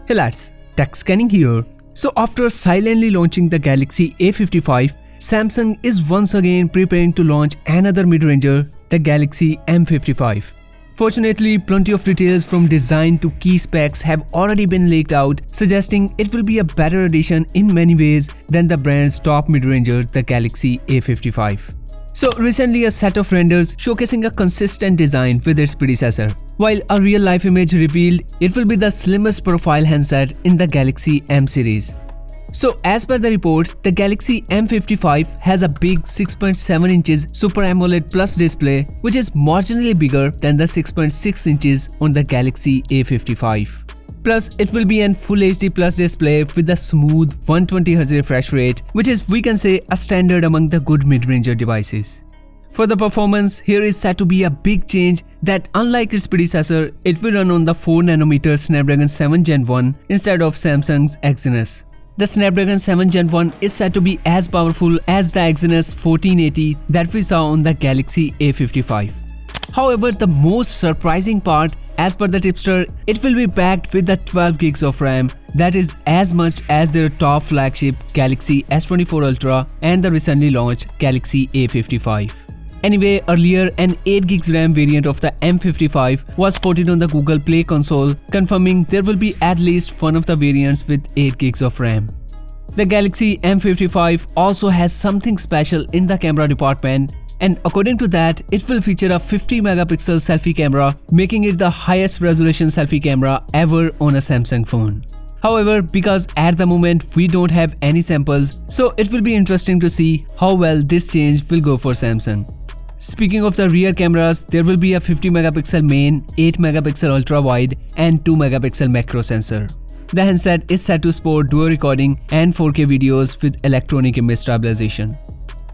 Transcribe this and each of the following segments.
Hey lads, TechScanning here. So after silently launching the Galaxy A55, Samsung is once again preparing to launch another mid-ranger, the Galaxy M55. Fortunately, plenty of details from design to key specs have already been leaked out, suggesting it will be a better addition in many ways than the brand's top mid-ranger, the Galaxy A55. So recently a set of renders showcasing a consistent design with its predecessor, while a real-life image revealed it will be the slimmest profile handset in the Galaxy M series. So as per the report, the Galaxy M55 has a big 6.7 inches Super AMOLED Plus display, which is marginally bigger than the 6.6 inches on the Galaxy A55. Plus, it will be an Full HD Plus display with a smooth 120Hz refresh rate, which is, we can say, a standard among the good mid-ranger devices. For the performance, here is said to be a big change that, unlike its predecessor, it will run on the 4nm Snapdragon 7 Gen 1 instead of Samsung's Exynos. The Snapdragon 7 Gen 1 is said to be as powerful as the Exynos 1480 that we saw on the Galaxy A55. However, the most surprising part, as per the tipster, it will be packed with the 12 gigs of RAM, that is as much as their top flagship Galaxy S24 Ultra and the recently launched Galaxy A55. Anyway, earlier an 8 gigs RAM variant of the M55 was spotted on the Google Play console, confirming there will be at least one of the variants with 8 gigs of RAM. The Galaxy M55 also has something special in the camera department, and according to that, it will feature a 50-megapixel selfie camera, making it the highest resolution selfie camera ever on a Samsung phone. However, because at the moment we don't have any samples, so it will be interesting to see how well this change will go for Samsung. Speaking of the rear cameras, there will be a 50-megapixel main, 8-megapixel ultra-wide and 2-megapixel macro sensor. The handset is set to support dual recording and 4K videos with electronic image stabilization.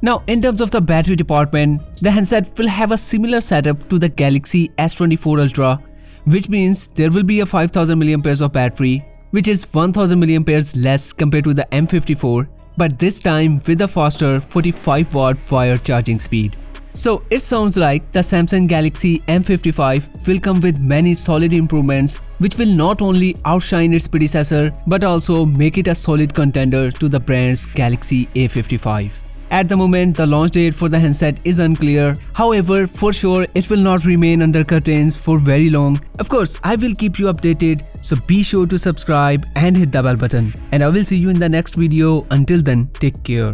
Now, in terms of the battery department, the handset will have a similar setup to the Galaxy S24 Ultra, which means there will be a 5000 mAh of battery, which is 1000 mAh less compared to the M54, but this time with a faster 45-watt wired charging speed. So it sounds like the Samsung Galaxy M55 will come with many solid improvements, which will not only outshine its predecessor but also make it a solid contender to the brand's Galaxy A55. At the moment, the launch date for the handset is unclear. However, for sure, it will not remain under curtains for very long. Of course, I will keep you updated, so be sure to subscribe and hit the bell button. And I will see you in the next video. Until then, take care.